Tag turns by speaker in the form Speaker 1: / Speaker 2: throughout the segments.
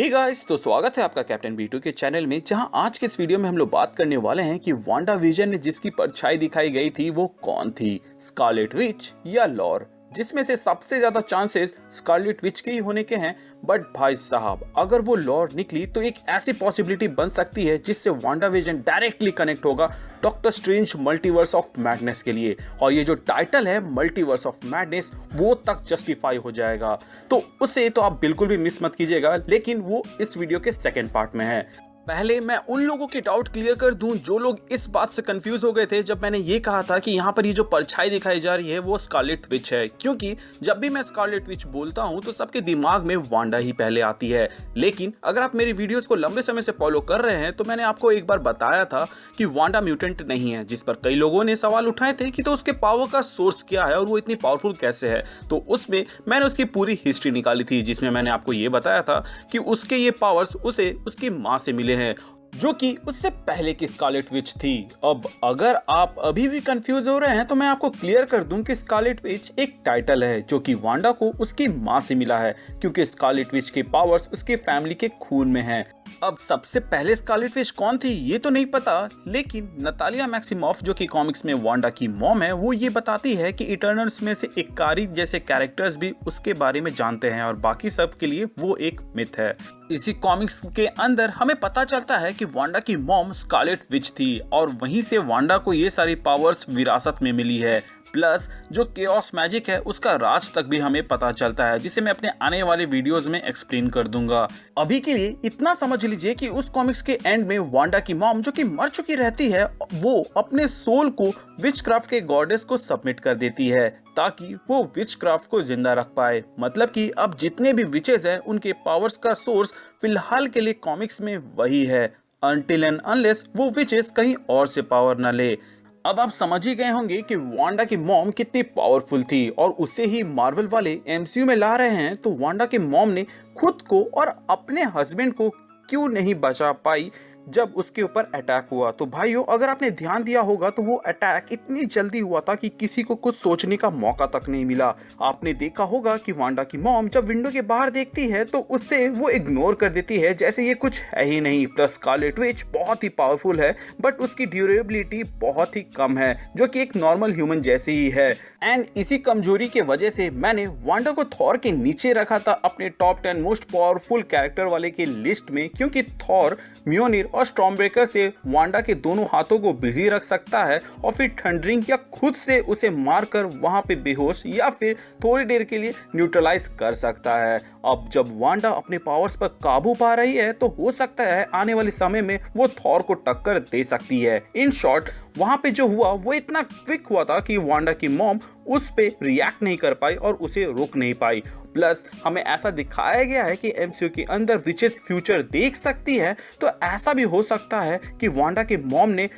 Speaker 1: Hey guys, तो स्वागत है आपका कैप्टन B2 के चैनल में, जहां आज के इस वीडियो में हम लोग बात करने वाले हैं कि वांडा विजन में जिसकी परछाई दिखाई गई थी वो कौन थी, स्कारलेट विच या लॉर, जिसमें से सबसे ज्यादा चांसेस स्कारलेट विच के ही होने के हैं। बट भाई साहब, अगर वो लॉर निकली तो एक ऐसी पॉसिबिलिटी बन सकती है जिससे वांडा विजन डायरेक्टली कनेक्ट होगा doctor strange multiverse of madness के लिए, और ये जो टाइटल है मल्टीवर्स ऑफ मैडनेस वो तक जस्टिफाई हो जाएगा। तो उसे तो आप बिल्कुल भी मिस मत कीजिएगा, लेकिन वो इस वीडियो के सेकेंड पार्ट में है। पहले मैं उन लोगों के डाउट क्लियर कर दूं जो लोग इस बात से कंफ्यूज हो गए थे जब मैंने ये कहा था कि यहाँ पर ये जो परछाई दिखाई जा रही है वो स्कारलेट विच है, क्योंकि जब भी मैं स्कारलेट विच बोलता हूँ तो सबके दिमाग में वांडा ही पहले आती है। लेकिन अगर आप मेरी वीडियोस को लंबे समय से फॉलो कर रहे हैं तो मैंने आपको एक बार बताया था कि वांडा म्यूटेंट नहीं है, जिस पर कई लोगों ने सवाल उठाए थे कि तो उसके पावर का सोर्स क्या है और वो इतनी पावरफुल कैसे है। तो उसमें मैंने उसकी पूरी हिस्ट्री निकाली थी, जिसमें मैंने आपको ये बताया था कि उसके ये पावर्स उसे उसकी माँ से मिले हैं, जो कि उससे पहले की स्कारलेट विच थी। अब अगर आप अभी भी कंफ्यूज हो रहे हैं तो मैं आपको क्लियर कर दूं कि स्कारलेट विच एक टाइटल है जो कि वांडा को उसकी माँ से मिला है, क्योंकि स्कारलेट विच के पावर्स उसके फैमिली के खून में हैं। अब सबसे पहले स्कारलेट विच कौन थी ये तो नहीं पता, लेकिन नतालिया मैक्सिमॉफ जो कि कॉमिक्स में वांडा की मॉम है, वो ये बताती है कि इटर्नल्स में से इकारी जैसे कैरेक्टर्स भी उसके बारे में जानते हैं और बाकी सब के लिए वो एक मिथ है। इसी कॉमिक्स के अंदर हमें पता चलता है कि वांडा की मॉम स्कारलेट विच थी और वहीं से वांडा को ये सारी पावर्स विरासत में मिली है। प्लस जो केओस मैजिक है उसका राज तक भी हमें पता चलता है, जिसे मैं अपने आने वाले वीडियोस में एक्सप्लेन कर दूंगा। अभी के लिए इतना समझ लीजिए कि उस कॉमिक्स के एंड में वांडा की मॉम जो कि मर चुकी रहती है, वो अपने सोल को विचक्राफ्ट के गॉडेस को सबमिट कर देती है ताकि वो विचक्राफ्ट को जिंदा रख पाए। मतलब कि अब जितने भी विचेस हैं उनके पावर्स का सोर्स फिलहाल के लिए कॉमिक्स में वही है, अनटिल एंड अनलेस वो विचेस कहीं और से पावर न ले। अब आप समझ ही गए होंगे कि वांडा की मॉम कितनी पावरफुल थी और उसे ही मार्वल वाले एमसीयू में ला रहे हैं। तो वांडा की मॉम ने खुद को और अपने हस्बैंड को क्यों नहीं बचा पाई जब उसके ऊपर अटैक हुआ। तो भाइयों, अगर आपने ध्यान दिया होगा तो वो अटैक इतनी जल्दी हुआ था कि किसी को कुछ सोचने का मौका तक नहीं मिला। आपने देखा होगा कि वांडा की मॉम जब विंडो के बाहर देखती है तो उससे वो इग्नोर कर देती है जैसे ये कुछ है ही नहीं। प्लस स्कारलेट विच बहुत ही पावरफुल है बट उसकी ड्यूरेबिलिटी बहुत ही कम है, जो कि एक नॉर्मल ह्यूमन जैसी ही है। एंड इसी कमजोरी के वजह से मैंने वांडा को थॉर के नीचे रखा था अपने टॉप 10 मोस्ट पावरफुल कैरेक्टर वाले की लिस्ट में, क्योंकि थॉर म्योनिर और स्टॉर्मब्रेकर से वांडा के दोनों हाथों को बिजी रख सकता है और फिर थंडरिंग या खुद से उसे मारकर वहां पे बेहोश या फिर थोड़ी देर के लिए न्यूट्रलाइज कर सकता है। अब जब वांडा अपने पावर्स पर काबू पा रही है तो हो सकता है आने वाले समय में वो थॉर को टक्कर दे सकती है। इन शॉर्ट, वहां पे जो हुआ वो इतना क्विक हुआ था कि वांडा की मॉम उस पे रिएक्ट नहीं कर पाई और उसे रोक नहीं पाई। प्लस हमें ऐसा दिखाया गया है कि एमसीयू के अंदर विचेस फ्यूचर देख सकती है, तो ऐसा भी हो सकता है कि वांडा के मॉम ने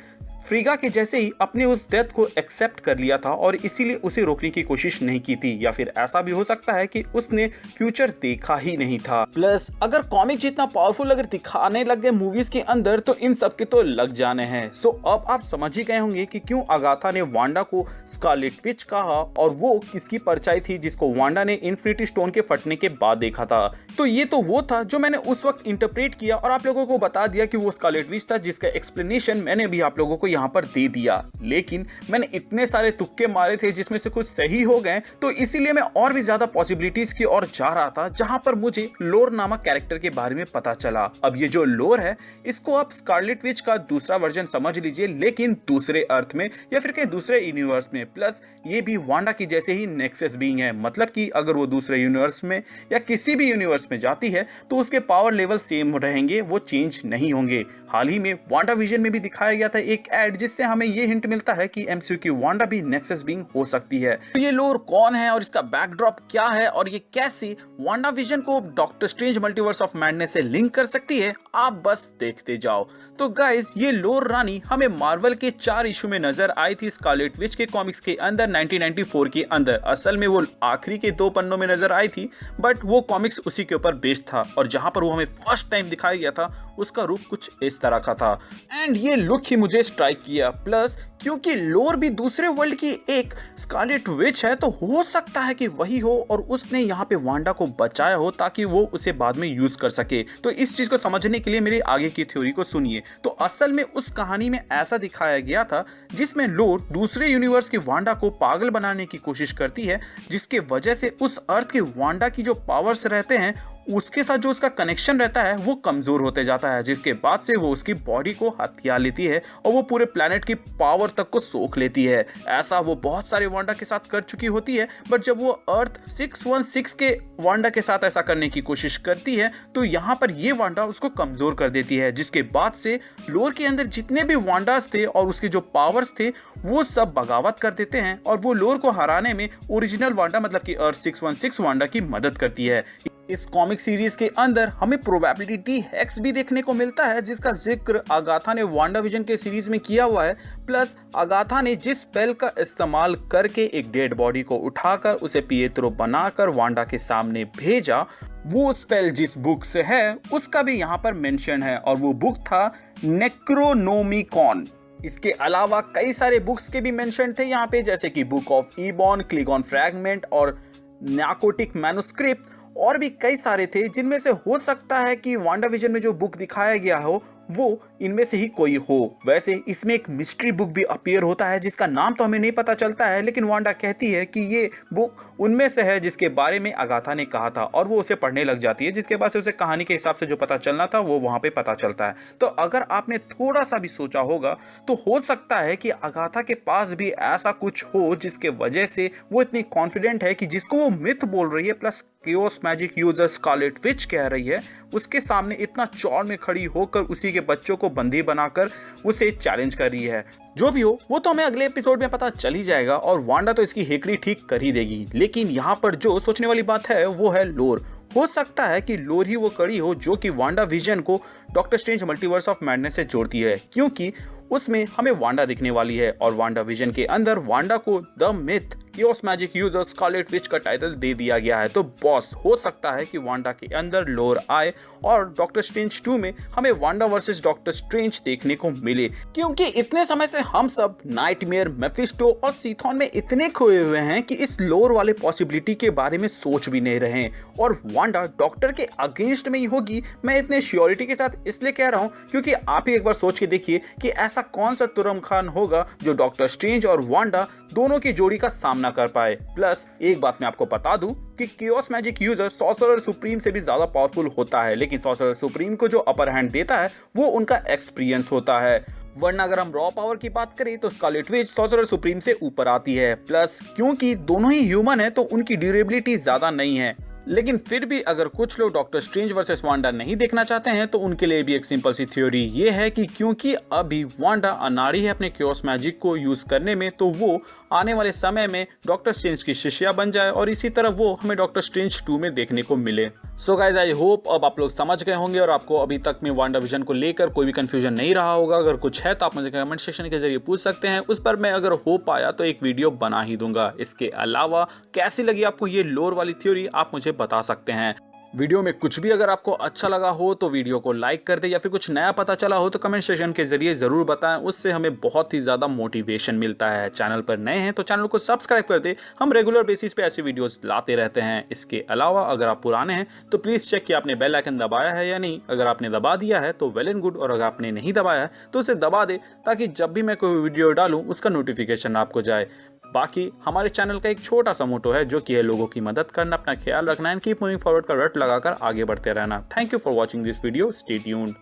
Speaker 1: फ्रीगा के जैसे ही अपने उस डेथ को एक्सेप्ट कर लिया था और इसीलिए उसे रोकने की कोशिश नहीं की थी, या फिर ऐसा भी हो सकता है कि उसने फ्यूचर देखा ही नहीं था। प्लस अगर कॉमिक जितना पावरफुल अगर दिखाने लग गए मूवीज के अंदर तो इन सब के तो लग जाने हैं। सो अब आप समझ ही गए होंगे कि क्यों अगाथा ने वांडा को स्कारलेट विच कहा और वो किसकी परछाई थी जिसको वांडा ने इन्फिनिटी स्टोन के फटने के बाद देखा था। तो ये तो वो था जो मैंने उस वक्त इंटरप्रेट किया और आप लोगों को बता दिया कि वो स्कारलेट विच था, जिसका एक्सप्लेनेशन मैंने भी आप लोगों को यहाँ पर दे दिया। लेकिन मैंने इतने सारे तुक्के मारे थे जिसमें से कुछ सही हो गए, तो इसीलिए मैं और भी ज्यादा पॉसिबिलिटीज की ओर जा रहा था, जहां पर मुझे लोर नामक कैरेक्टर के बारे में पता चला। अब ये जो लोर है इसको आप स्कारलेट विच का दूसरा वर्जन समझ लीजिए, लेकिन दूसरे अर्थ में या फिर कहीं दूसरे यूनिवर्स में। प्लस ये भी वांडा की जैसे ही नेक्सस बीइंग है, मतलब कि अगर वो दूसरे यूनिवर्स में या किसी भी यूनिवर्स में जाती है तो उसके पावर लेवल सेम रहेंगे, वो चेंज नहीं होंगे। हाल ही में वांडा विजन में भी दिखाया गया था एक एड जिससे हमें ये हिंट मिलता है कि एमसीयू की वांडा भी नेक्सस बीइंग हो सकती है। तो ये लोर कौन है और इसका बैकड्रॉप क्या है और ये कैसे वांडा विजन को doctor strange multiverse of madness से लिंक कर सकती है, आप बस देखते जाओ। तो गाइस, ये लोर रानी हमें मार्वल के 4 इशू में नजर आई थी स्कारलेट विच के कॉमिक्स के अंदर 1994 के अंदर। असल में वो आखिरी के 2 पन्नों में नजर आई थी, बट वो कॉमिक्स उसी के ऊपर बेस्ड था और जहां पर वो हमें फर्स्ट टाइम दिखाया गया था उसका रूप कुछ इस तरह का था एंड ये लुक ही मुझे स्ट्राइक किया। प्लस क्योंकि लोर भी दूसरे वर्ल्ड की एक स्कारलेट विच है तो हो सकता है कि वही हो और उसने यहाँ पे वांडा को बचाया हो ताकि वो उसे बाद में यूज कर सके। तो इस चीज को समझने के लिए मेरी आगे की थ्योरी को सुनिए। तो असल में उस कहानी में ऐसा दिखाया गया था जिसमें लोर दूसरे यूनिवर्स की वांडा को पागल बनाने की कोशिश करती है, जिसके वजह से उस अर्थ के वांडा की जो पावर्स रहते हैं उसके साथ जो उसका कनेक्शन रहता है वो कमजोर होते जाता है, जिसके बाद से वो उसकी बॉडी को हथिया लेती है और वो पूरे प्लेनेट की पावर तक को सोख लेती है। ऐसा वो बहुत सारे वांडा के साथ कर चुकी होती है, बट जब वो अर्थ 616 के वांडा के साथ ऐसा करने की कोशिश करती है तो यहाँ पर ये वांडा उसको कमजोर कर देती है, जिसके बाद से लोर के अंदर जितने भी वांडास थे और उसके जो पावर्स थे वो सब बगावत कर देते हैं और वो लोर को हराने में ओरिजिनल वांडा मतलब कि अर्थ 616 वांडा की मदद करती है। इस कॉमिक सीरीज के अंदर हमें प्रोबेबिलिटी हेक्स भी देखने को मिलता है, जिसका जिक्र अगाथा ने वांडाविजन के सीरीज में किया हुआ है। प्लस अगाथा ने जिस स्पेल का इस्तेमाल करके एक डेड बॉडी को उठाकर उसे पिएत्रो बनाकर वांडा के सामने भेजा, वो स्पेल जिस बुक से है उसका भी यहाँ पर मेंशन है और वो बुक था नेक्रोनोमिकॉन। इसके अलावा कई सारे बुक्स के भी मेंशन थे यहाँ पे, जैसे कि बुक ऑफ ईबॉन, क्लिगॉन फ्रैगमेंट और नार्कोटिक मैन्युस्क्रिप्ट और भी कई सारे थे, जिनमें से हो सकता है कि वांडाविजन में जो बुक दिखाया गया हो वो इनमें से ही कोई हो। वैसे इसमें एक मिस्ट्री बुक भी अपीयर होता है जिसका नाम तो हमें नहीं पता चलता है, लेकिन वांडा कहती है कि ये बुक उनमें से है जिसके बारे में अगाथा ने कहा था और वो उसे पढ़ने लग जाती है, जिसके बाद से उसे कहानी के हिसाब से जो पता चलना था वो वहां पे पता चलता है। तो अगर आपने थोड़ा सा भी सोचा होगा तो हो सकता है कि अगाथा के पास भी ऐसा कुछ हो जिसके वजह से वो इतनी कॉन्फिडेंट है कि जिसको वो मिथ बोल रही है plus chaos magic user Scarlet Witch कह रही है, उसके सामने इतना चौड़ में खड़ी होकर उसी के बच्चों को बंदी बनाकर उसे चैलेंज कर रही है। जो भी हो वो तो हमें अगले एपिसोड में पता चल ही जाएगा और वांडा तो इसकी हेकड़ी ठीक कर ही देगी। लेकिन यहाँ पर जो सोचने वाली बात है वो है लोर। हो सकता है कि लोर ही वो कड़ी हो जो कि वांडा विजन को doctor strange multiverse of madness से जोड़ती है, क्योंकि उसमें हमें वांडा दिखने वाली है और वांडा विजन के अंदर वांडा को the myth chaos magic user Scarlet Witch का टाइटल दे दिया गया है। तो बॉस हो सकता है कि वांडा के अंदर लोर आए और डॉक्टर स्ट्रेंज 2 में हमें वांडा वर्सेस डॉक्टर स्ट्रेंज देखने को मिले, क्योंकि इतने समय से हम सब नाइटमेयर, मेफिस्टो और सीथॉन में इतने खोए हुए हैं कि इस लोर वाले पॉसिबिलिटी के बारे में सोच भी नहीं रहे और वांडा डॉक्टर के अगेंस्ट में ही होगी। मैं इतने श्योरिटी के साथ इसलिए कह रहा हूं क्योंकि आप ही एक बार सोच के देखिए कि ऐसा कौन सा तुरम खान होगा जो डॉक्टर स्ट्रेंज और वांडा दोनों की जोड़ी का सामना कर पाए। प्लस एक बात मैं आपको बता दूं कि chaos magic user sorcerer supreme से भी ज्यादा पावरफुल होता है, लेकिन सॉर्सरर सुप्रीम को जो अपर हैंड देता है वो उनका एक्सपीरियंस होता है। वरना अगर हम रॉ पावर की बात करें तो स्कारलेट विच सॉर्सरर सुप्रीम से ऊपर आती है। प्लस क्योंकि दोनों ही ह्यूमन है तो उनकी ड्यूरेबिलिटी ज्यादा नहीं है, लेकिन फिर भी अगर कुछ लोग डॉक्टर स्ट्रेंज वर्सेस वांडा नहीं देखना चाहते हैं तो उनके लिए भी एक सिंपल सी थ्योरी ये है कि क्योंकि अभी वांडा अनाड़ी है अपने केओस मैजिक को यूज करने में, तो वो आने वाले समय में डॉक्टर स्ट्रेंज की शिष्या बन जाए और इसी तरह वो हमें डॉक्टर स्ट्रेंज 2 में देखने को मिले। सो गाइज आई होप अब आप लोग समझ गए होंगे और आपको अभी तक में वांडाविजन को लेकर कोई भी कंफ्यूजन नहीं रहा होगा। अगर कुछ है तो आप मुझे कमेंट सेक्शन के जरिए पूछ सकते हैं, उस पर मैं अगर हो पाया तो एक वीडियो बना ही दूंगा। इसके अलावा कैसी लगी आपको ये लोर वाली थ्योरी आप मुझे बता सकते हैं। वीडियो में कुछ भी अगर आपको अच्छा लगा हो तो वीडियो को लाइक कर दे, या फिर कुछ नया पता चला हो तो कमेंट सेक्शन के जरिए जरूर बताएं, उससे हमें बहुत ही ज़्यादा मोटिवेशन मिलता है। चैनल पर नए हैं तो चैनल को सब्सक्राइब कर दे, हम रेगुलर बेसिस पे ऐसे वीडियोस लाते रहते हैं। इसके अलावा अगर आप पुराने हैं तो प्लीज़ चेक कि आपने बेल आइकन दबाया है या नहीं। अगर आपने दबा दिया है तो वेल एंड गुड, और अगर आपने नहीं दबाया है तो उसे दबा दे ताकि जब भी मैं कोई वीडियो डालूँ उसका नोटिफिकेशन आपको जाए। बाकी हमारे चैनल का एक छोटा सा मोटो है जो कि है लोगों की मदद करना, अपना ख्याल रखना एंड कीप मूविंग फॉरवर्ड का रट लगाकर आगे बढ़ते रहना। Thank you for watching this video, stay tuned.